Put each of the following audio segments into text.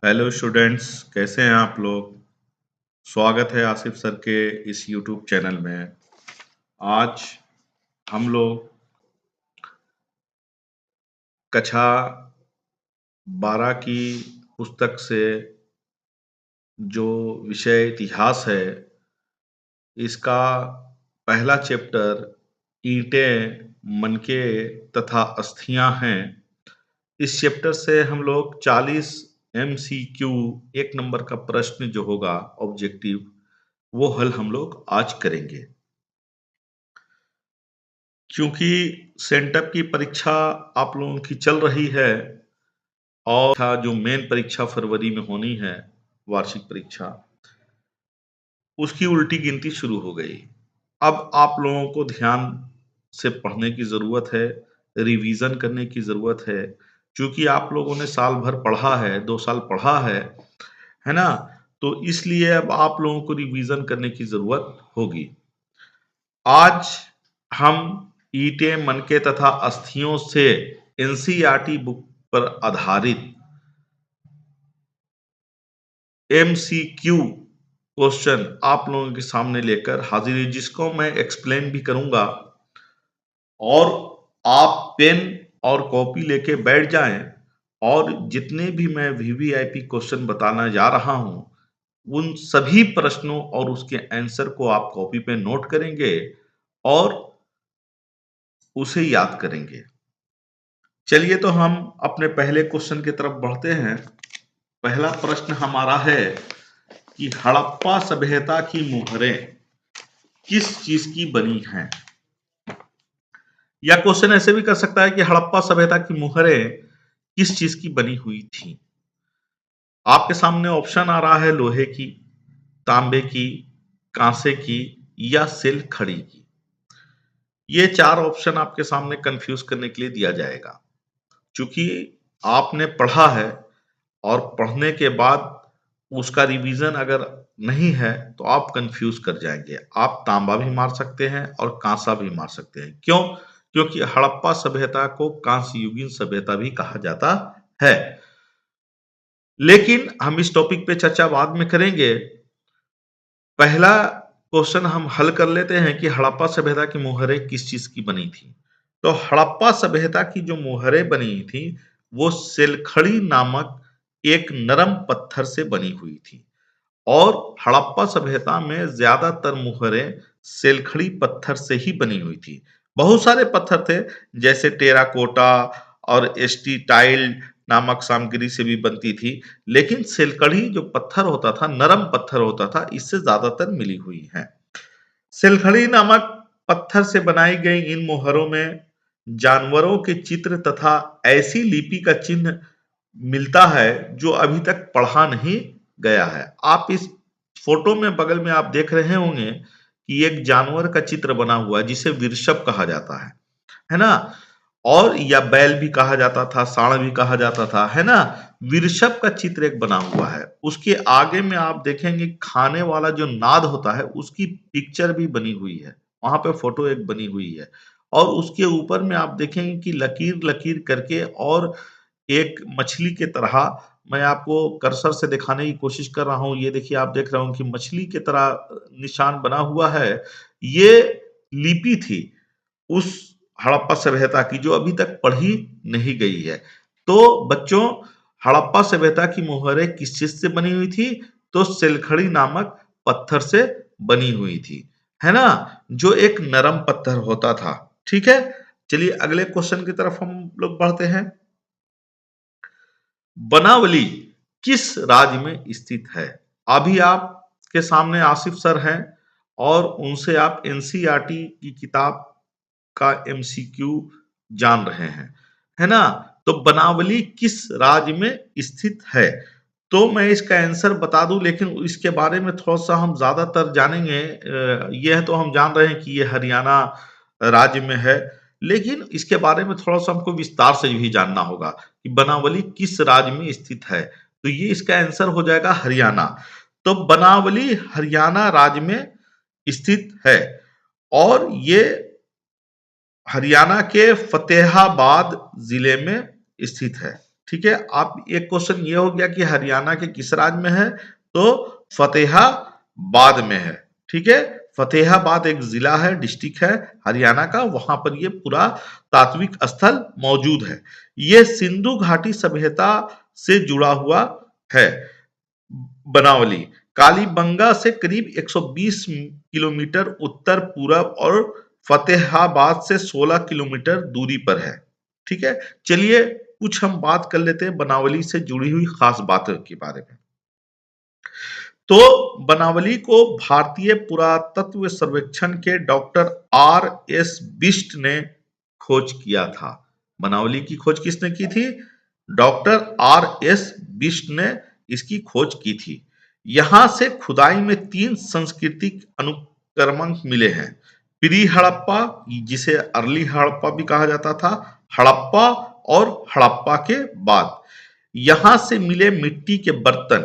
Hello students, कैसे हैं आप लोग। स्वागत है आसिफ सर के इस यूट्यूब चैनल में। आज हम लोग कक्षा 12 की पुस्तक से जो विषय इतिहास है, इसका पहला चैप्टर ईंटें, मनके तथा अस्थियां हैं। इस चैप्टर से हम लोग 40 MCQ एक नंबर का प्रश्न जो होगा ऑब्जेक्टिव, वो हल हम लोग आज करेंगे। क्योंकि सेंटअप की परीक्षा आप लोगों की चल रही है और जो मेन परीक्षा फरवरी में होनी है, वार्षिक परीक्षा, उसकी उल्टी गिनती शुरू हो गई। अब आप लोगों को ध्यान से पढ़ने की ज़रूरत है, रिवीजन करने की ज़रूरत है। क्योंकि आप लोगों ने साल भर पढ़ा है, 2 साल पढ़ा है ना? तो इसलिए अब आप लोगों को रिवीजन करने की ज़रूरत होगी। आज हम ईंटें, मनके तथा अस्थियों से एनसीईआरटी बुक पर आधारित MCQ क्वेश्चन आप लोगों के सामने लेकर हाजिर है, जिसको मैं एक्सप्लेन भी करूंगा। और आप पेन और कॉपी लेके बैठ जाएं और जितने भी मैं वीवीआईपी क्वेश्चन बताना जा रहा हूं, उन सभी प्रश्नों और उसके आंसर को आप कॉपी पे नोट करेंगे और उसे याद करेंगे। चलिए तो हम अपने पहले क्वेश्चन की तरफ बढ़ते हैं। पहला प्रश्न हमारा है कि हड़प्पा सभ्यता की मुहरें किस चीज की बनी हैं। या क्वेश्चन ऐसे भी कर सकता है कि हड़प्पा सभ्यता की मुहरें किस चीज की बनी हुई थी। आपके सामने ऑप्शन आ रहा है लोहे की, तांबे की, कांसे की या सिल खड़ी की। ये 4 ऑप्शन आपके सामने कंफ्यूज करने के लिए दिया जाएगा। चूंकि आपने पढ़ा है और पढ़ने के बाद उसका रिवीजन अगर नहीं है तो आप कंफ्यूज कर जाएंगे। आप तांबा भी मार सकते हैं और कांसा भी मार सकते हैं। क्यों? क्योंकि हड़प्पा सभ्यता को कांस्य युगीन सभ्यता भी कहा जाता है। लेकिन हम इस टॉपिक पे चर्चा बाद में करेंगे। पहला क्वेश्चन हम हल कर लेते हैं कि हड़प्पा सभ्यता की मुहरें किस चीज की बनी थी। तो हड़प्पा सभ्यता की जो मुहरें बनी थी, वो सिलखड़ी नामक एक नरम पत्थर से बनी हुई थी। और हड़प्पा सभ्यता में ज्यादातर मुहरें सिलखड़ी पत्थर से ही बनी हुई थी। बहुत सारे पत्थर थे, जैसे टेराकोटा और एस्टीटाइल नामक सामग्री से भी बनती थी, लेकिन सिलखड़ी जो पत्थर होता था, नरम पत्थर होता था, इससे ज्यादातर मिली हुई है। सिलखड़ी नामक पत्थर से बनाई गई इन मोहरों में जानवरों के चित्र तथा ऐसी लिपि का चिन्ह मिलता है जो अभी तक पढ़ा नहीं गया है। आप इस फोटो में बगल में आप देख रहे होंगे कि एक जानवर का चित्र बना हुआ है जिसे वृषभ कहा जाता है ना? और या बैल भी कहा जाता था, सांड भी कहा जाता था, है ना? वृषभ का चित्र एक बना हुआ है। उसके आगे में आप देखेंगे खाने वाला जो नाद होता है, उसकी पिक्चर भी बनी हुई है। वहां पे फोटो एक बनी हुई है। और उसके ऊपर में आप देखेंगे कि लकीर लकीर करके और एक मछली के तरह, मैं आपको कर्सर से दिखाने की कोशिश कर रहा हूं। ये देखिए, आप देख रहे हो कि मछली की तरह निशान बना हुआ है। ये लिपि थी उस हड़प्पा सभ्यता की जो अभी तक पढ़ी नहीं गई है। तो बच्चों, हड़प्पा सभ्यता की मोहरें किस चीज से बनी हुई थी? तो सिलखड़ी नामक पत्थर से बनी हुई थी, है ना? जो एक नरम पत्थर होता था। ठीक है, चलिए अगले क्वेश्चन की तरफ हम लोग बढ़ते हैं। बनावली किस राज्य में स्थित है? अभी आपके सामने आसिफ सर हैं और उनसे आप एनसीईआरटी की किताब का MCQ जान रहे हैं, है ना? तो बनावली किस राज्य में स्थित है? तो मैं इसका आंसर बता दूं, लेकिन इसके बारे में थोड़ा सा हम ज्यादातर जानेंगे। यह तो हम जान रहे हैं कि ये हरियाणा राज्य में है, लेकिन इसके बारे में थोड़ा सा हमको विस्तार से भी जानना होगा कि बनावली किस राज्य में स्थित है। तो ये इसका आंसर हो जाएगा हरियाणा। तो बनावली हरियाणा राज्य में स्थित है और ये हरियाणा के फतेहाबाद जिले में स्थित है। ठीक है, आप एक क्वेश्चन ये हो गया कि हरियाणा के किस राज्य में है, तो फतेहाबाद में है। ठीक है, फतेहाबाद एक जिला है, डिस्ट्रिक्ट है हरियाणा का, वहां पर ये पूरा तात्विक स्थल मौजूद है। ये सिंधु घाटी सभ्यता से जुड़ा हुआ है। बनावली कालीबंगा से करीब 120 किलोमीटर उत्तर पूरब और फतेहाबाद से 16 किलोमीटर दूरी पर है। ठीक है, चलिए कुछ हम बात कर लेते हैं बनावली से जुड़ी हुई खास बातों के बारे में। तो बनावली को भारतीय पुरातत्व सर्वेक्षण के डॉक्टर आर एस बिष्ट ने खोज किया था। बनावली की खोज किसने की थी? डॉक्टर आर एस बिष्ट ने इसकी खोज की थी। यहां से खुदाई में 3 सांस्कृतिक अनुक्रमण मिले हैं। प्री हड़प्पा, जिसे अर्ली हड़प्पा भी कहा जाता था, हड़प्पा और हड़प्पा के बाद। यहां से मिले मिट्टी के बर्तन,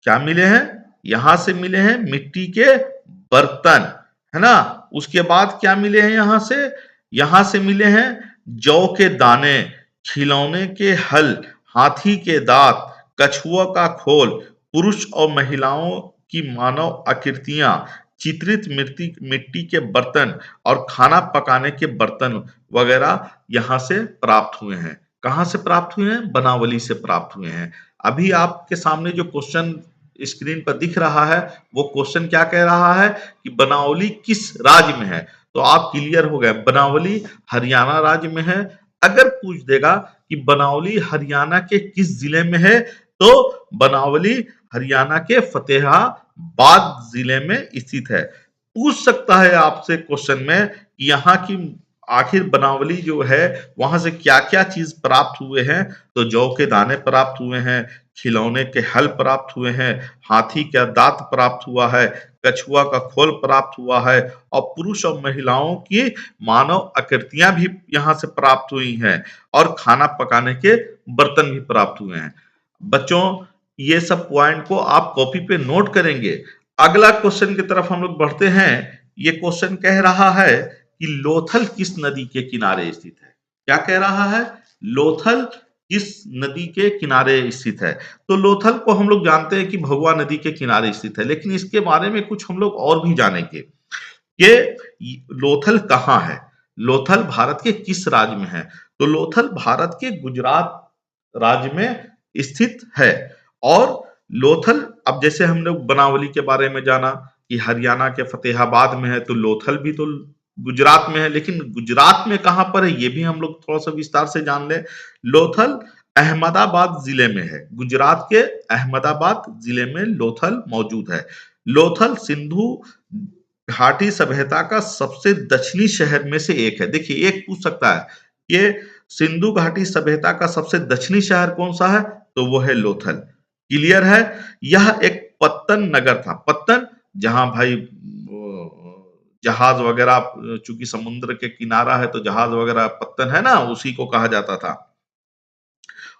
क्या मिले हैं? यहां से मिले हैं मिट्टी के बर्तन, है ना। उसके बाद क्या मिले हैं यहां से मिले हैं जौ के दाने, खिलौने के हल, हाथी के दांत, कछुआ का खोल, पुरुष और महिलाओं की मानव आकृतियां, चित्रित मिट्टी के बर्तन और खाना पकाने के बर्तन वगैरह यहां से प्राप्त हुए हैं। कहां से प्राप्त हुए हैं? बनावली से प्राप्त हुए हैं। अभी आपके सामने जो क्वेश्चन स्क्रीन पर दिख रहा है, वो क्वेश्चन क्या कह रहा है कि बनावली किस राज्य में है, तो आप क्लियर हो गए, बनावली हरियाणा राज्य में है। अगर पूछ देगा कि बनावली हरियाणा के किस जिले में है, तो बनावली हरियाणा के फतेहाबाद जिले में स्थित है। पूछ सकता है आपसे क्वेश्चन में कि यहाँ की आखिर बनावली जो है वहां से क्या क्या चीज प्राप्त हुए हैं, तो जौ के दाने प्राप्त हुए हैं, खिलौने के हल प्राप्त हुए हैं, हाथी का दांत प्राप्त हुआ है, कछुआ का खोल प्राप्त हुआ है और पुरुष और महिलाओं की मानव आकृतियां भी यहाँ से प्राप्त हुई हैं और खाना पकाने के बर्तन भी प्राप्त हुए हैं। बच्चों, ये सब पॉइंट को आप कॉपी पे नोट करेंगे। अगला क्वेश्चन की तरफ हम लोग बढ़ते हैं। ये क्वेश्चन कह रहा है कि लोथल किस नदी के किनारे स्थित है? क्या कह रहा है? लोथल किस नदी के किनारे स्थित है? तो लोथल को हम लोग जानते हैं कि भगवा नदी के किनारे स्थित है, लेकिन इसके बारे में कुछ हम लोग और भी जानेंगे। ये लोथल कहाँ है? लोथल भारत के किस राज्य में है? तो लोथल भारत के गुजरात राज्य में स्थित है। और लोथल, अब जैसे हम लोग बनावली के बारे में जाना कि हरियाणा के फतेहाबाद में है, तो लोथल भी तो गुजरात में है, लेकिन गुजरात में कहां पर है ये भी हम लोग थोड़ा सा विस्तार से जान ले। लोथल अहमदाबाद जिले में है। गुजरात के अहमदाबाद जिले में लोथल मौजूद है। लोथल सिंधु घाटी सभ्यता का सबसे दक्षिणी शहर में से एक है। देखिए, एक पूछ सकता है ये सिंधु घाटी सभ्यता का सबसे दक्षिणी शहर कौन सा है, तो वो है लोथल। क्लियर है? यह एक पत्तन नगर था। पत्तन, जहां भाई जहाज वगैरह, चूंकि समुद्र के किनारा है तो जहाज वगैरह पत्तन है ना, उसी को कहा जाता था।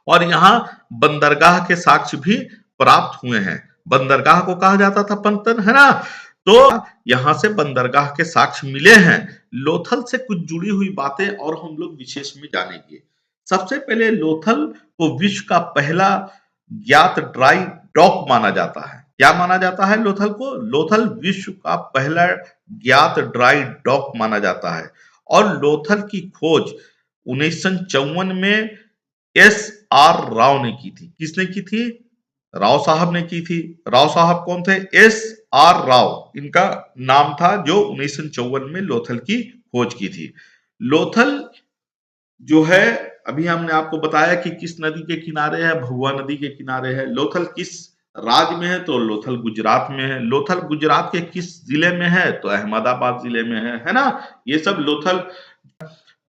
और यहाँ बंदरगाह के साक्ष्य भी प्राप्त हुए हैं। बंदरगाह को कहा जाता था पत्तन, है ना। तो यहां से बंदरगाह के साक्ष्य मिले हैं। लोथल से कुछ जुड़ी हुई बातें और हम लोग विशेष में जानेंगे। सबसे पहले लोथल को विश्व का पहला ज्ञात ड्राई डॉक माना जाता है। क्या माना जाता है लोथल को? लोथल विश्व का पहला ज्ञात ड्राई डॉक माना जाता है। और लोथल की खोज 1954 में एस आर राव ने की थी। किसने की थी? राव साहब ने की थी। राव साहब कौन थे? एस आर राव इनका नाम था, जो 1954 में लोथल की खोज की थी। लोथल जो है, अभी हमने आपको बताया कि किस नदी के किनारे है, भगवा नदी के किनारे है। लोथल किस राज्य में है, तो लोथल गुजरात में है। लोथल गुजरात के किस जिले में है, तो अहमदाबाद जिले में है ना। ये सब लोथल,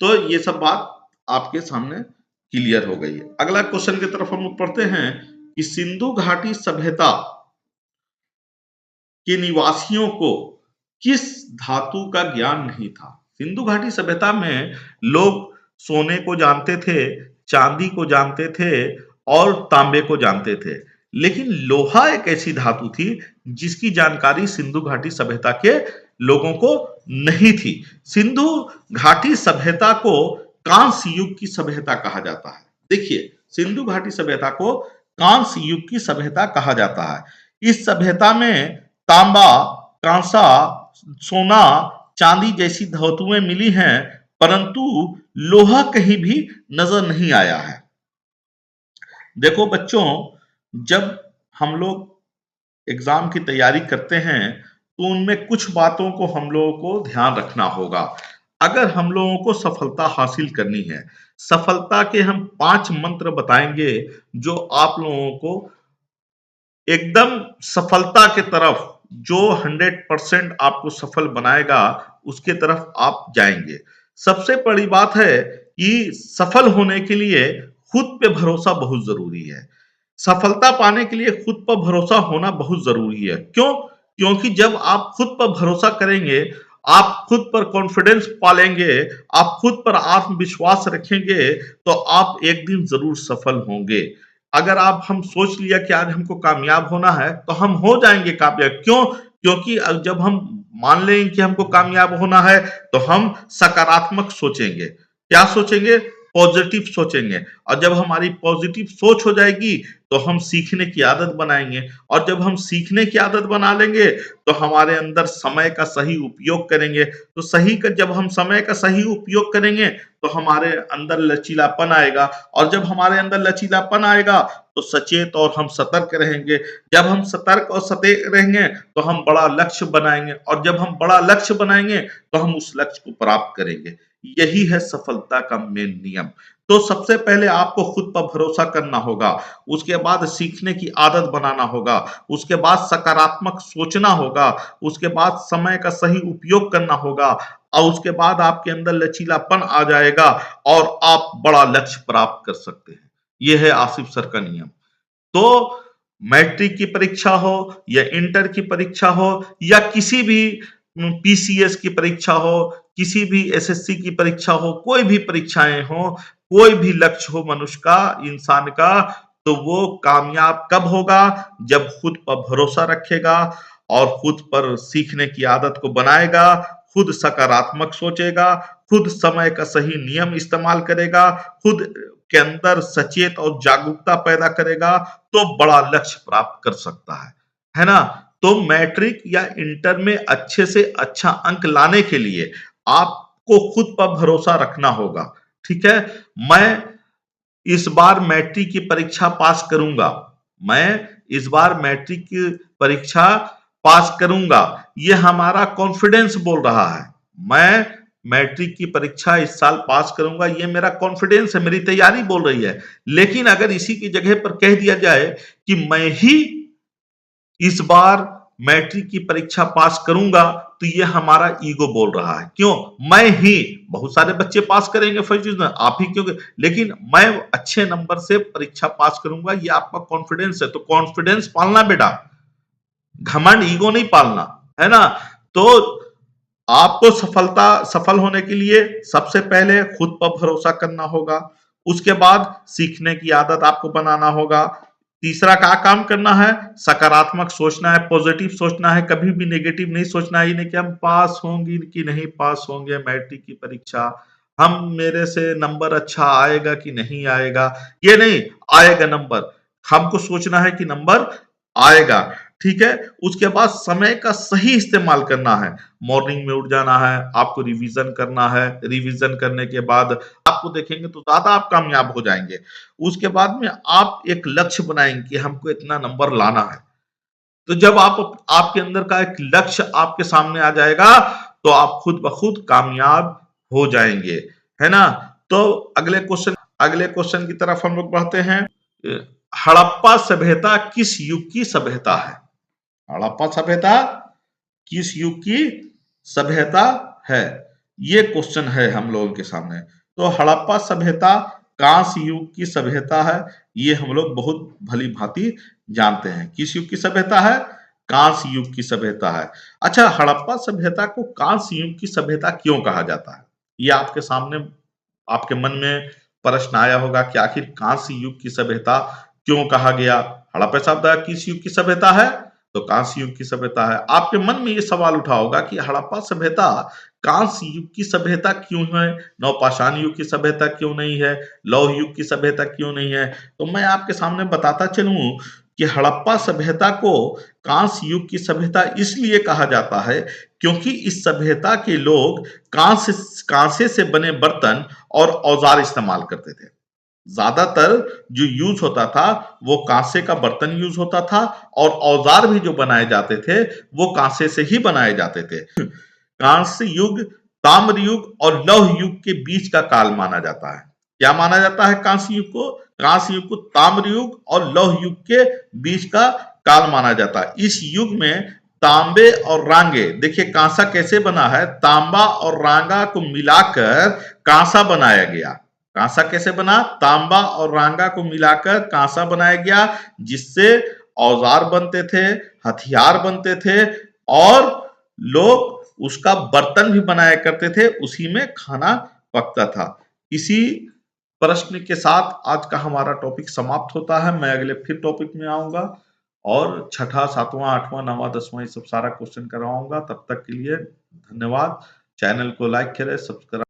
तो ये सब बात आपके सामने क्लियर हो गई है। अगला क्वेश्चन की तरफ हम लोग पढ़ते हैं कि सिंधु घाटी सभ्यता के निवासियों को किस धातु का ज्ञान नहीं था? सिंधु घाटी सभ्यता में लोग सोने को जानते थे, चांदी को जानते थे और तांबे को जानते थे, लेकिन लोहा एक ऐसी धातु थी जिसकी जानकारी सिंधु घाटी सभ्यता के लोगों को नहीं थी। सिंधु घाटी सभ्यता को कांस्य युग की सभ्यता कहा जाता है। देखिए, सिंधु घाटी सभ्यता को कांस्य युग की सभ्यता कहा जाता है। इस सभ्यता में तांबा, कांसा, सोना, चांदी जैसी धातुएं मिली हैं, परंतु लोहा कहीं भी नजर नहीं आया है। देखो बच्चों, जब हम लोग एग्जाम की तैयारी करते हैं तो उनमें कुछ बातों को हम लोगों को ध्यान रखना होगा। अगर हम लोगों को सफलता हासिल करनी है, सफलता के हम 5 मंत्र बताएंगे जो आप लोगों को एकदम सफलता के तरफ, जो 100% आपको सफल बनाएगा उसके तरफ आप जाएंगे। सबसे बड़ी बात है कि सफल होने के लिए खुद पे भरोसा बहुत जरूरी है। सफलता पाने के लिए खुद पर भरोसा होना बहुत जरूरी है। क्यों? क्योंकि जब आप खुद पर भरोसा करेंगे, आप खुद पर कॉन्फिडेंस पालेंगे, आप खुद पर आत्मविश्वास रखेंगे, तो आप एक दिन जरूर सफल होंगे। अगर आप हम सोच लिया कि आज हमको कामयाब होना है तो हम हो जाएंगे कामयाब। क्यों? क्योंकि जब हम मान लेंगे कि हमको कामयाब होना है तो हम सकारात्मक सोचेंगे। क्या सोचेंगे? पॉजिटिव सोचेंगे। और जब हमारी पॉजिटिव सोच हो जाएगी तो हम सीखने की आदत बनाएंगे, और जब हम सीखने की आदत बना लेंगे तो हमारे अंदर समय का सही उपयोग करेंगे। तो सही का जब हम समय का सही उपयोग करेंगे तो हमारे अंदर लचीलापन आएगा, और जब हमारे अंदर लचीलापन आएगा तो सचेत और हम सतर्क रहेंगे। जब हम सतर्क और सतर्क रहेंगे तो हम बड़ा लक्ष्य बनाएंगे, और जब हम बड़ा लक्ष्य बनाएंगे तो हम उस लक्ष्य को प्राप्त करेंगे। यही है सफलता का मेन नियम। तो सबसे पहले आपको खुद पर भरोसा करना होगा, उसके बाद सीखने की आदत बनाना होगा, उसके बाद सकारात्मक सोचना होगा, उसके बाद समय का सही उपयोग करना होगा, और उसके बाद आपके अंदर लचीलापन आ जाएगा और आप बड़ा लक्ष्य प्राप्त कर सकते हैं। यह है आसिफ सर का नियम। तो मैट्रिक की परीक्षा हो या इंटर की परीक्षा हो या किसी भी पीसीएस की परीक्षा हो, किसी भी एसएससी की परीक्षा हो, कोई भी परीक्षाएं हो, कोई भी लक्ष्य हो मनुष्य का, इंसान का, तो वो कामयाब कब होगा? जब खुद पर भरोसा रखेगा और खुद पर सीखने की आदत को बनाएगा, खुद सकारात्मक सोचेगा, खुद समय का सही नियम इस्तेमाल करेगा, खुद के अंदर सचेत और जागरूकता पैदा करेगा, तो बड़ा लक्ष्य प्राप्त कर सकता है ना? तो मैट्रिक या इंटर में अच्छे से अच्छा अंक लाने के लिए आपको खुद पर भरोसा रखना होगा। ठीक है? मैं इस बार मैट्रिक की परीक्षा पास करूंगा, मैं इस बार मैट्रिक की परीक्षा पास करूंगा, ये हमारा कॉन्फिडेंस बोल रहा है। मैं मैट्रिक की परीक्षा इस साल पास करूंगा, ये मेरा कॉन्फिडेंस है, मेरी तैयारी बोल रही है। लेकिन अगर इसी की जगह पर कह दिया जाए कि मैं ही इस बार मैट्रिक की परीक्षा पास करूंगा, तो ये हमारा ईगो बोल रहा है। क्यों? मैं ही, बहुत सारे बच्चे पास करेंगे फर्स्ट डिवीजन, आप ही क्यों? लेकिन मैं अच्छे नंबर से परीक्षा पास करूंगा, ये आपका कॉन्फिडेंस है। तो कॉन्फिडेंस पालना बेटा, घमंड ईगो नहीं पालना, है ना? तो आपको सफल होने के लिए सबसे पहले खुद पर भरोसा करना होगा, उसके बाद सीखने की आदत आपको बनाना होगा। तीसरा क्या काम करना है? सकारात्मक सोचना है, पॉजिटिव सोचना है, कभी भी नेगेटिव नहीं सोचना है। ये नहीं कि हम पास होंगे कि नहीं पास होंगे मैट्रिक की परीक्षा, हम मेरे से नंबर अच्छा आएगा कि नहीं आएगा, ये नहीं, आएगा नंबर। हमको सोचना है कि नंबर आएगा। ठीक है? उसके बाद समय का सही इस्तेमाल करना है। मॉर्निंग में उठ जाना है, आपको रिवीजन करना है, रिवीजन करने के बाद आपको देखेंगे तो ज्यादा आप कामयाब हो जाएंगे। उसके बाद में आप एक लक्ष्य बनाएंगे कि हमको इतना नंबर लाना है। तो जब आपके अंदर का एक लक्ष्य आपके सामने आ जाएगा तो आप खुद ब खुद कामयाब हो जाएंगे, है ना? तो अगले क्वेश्चन की तरफ हम लोग बढ़ते हैं। हड़प्पा सभ्यता किस युग की सभ्यता है? हड़प्पा सभ्यता किस युग की सभ्यता है? ये क्वेश्चन है हम लोगों के सामने। तो हड़प्पा सभ्यता कांस्य युग की सभ्यता है, ये हम लोग बहुत भली भांति जानते हैं। किस युग की सभ्यता है? कांस्य युग की सभ्यता है। अच्छा, हड़प्पा सभ्यता को कांस्य युग की सभ्यता क्यों कहा जाता है? ये आपके सामने, आपके मन में प्रश्न आया होगा कि आखिर कांस्य युग की सभ्यता क्यों कहा गया? हड़प्पा सभ्यता किस युग की सभ्यता है? तो कांस्य युग की सभ्यता है। आपके मन में ये सवाल उठा होगा कि हड़प्पा सभ्यता कांस्य युग की सभ्यता क्यों है, नवपाषाण युग की सभ्यता क्यों नहीं है, लौह युग की सभ्यता क्यों नहीं है। तो मैं आपके सामने बताता चलूं कि हड़प्पा सभ्यता को कांस्य युग की सभ्यता इसलिए कहा जाता है क्योंकि इस सभ्यता के लोग कांसे से बने बर्तन और औजार इस्तेमाल करते थे। ज्यादातर जो यूज होता था वो कांसे का बर्तन यूज होता था, और औजार भी जो बनाए जाते थे वो कांसे से ही बनाए जाते थे। कांस्य युग ताम्र युग और लौह युग के बीच का काल माना जाता है। क्या माना जाता है कांस्य युग को? कांस्य युग को ताम्र युग और लौह युग के बीच का काल माना जाता है। इस युग में तांबे और रांगे, देखिए कांसा कैसे बना है, तांबा और रांगा को मिलाकर कांसा बनाया गया। कांसा कैसे बना? तांबा और रांगा को मिलाकर कांसा बनाया गया, जिससे औजार बनते थे, हथियार बनते थे, और लोग उसका बर्तन भी बनाया करते थे, उसी में खाना पकता था। इसी प्रश्न के साथ आज का हमारा टॉपिक समाप्त होता है। मैं अगले फिर टॉपिक में आऊंगा और छठा, सातवां, आठवां, नौवां, दसवां ये सब सारा क्वेश्चन करवाऊंगा। तब तक के लिए धन्यवाद। चैनल को लाइक करें, सब्सक्राइब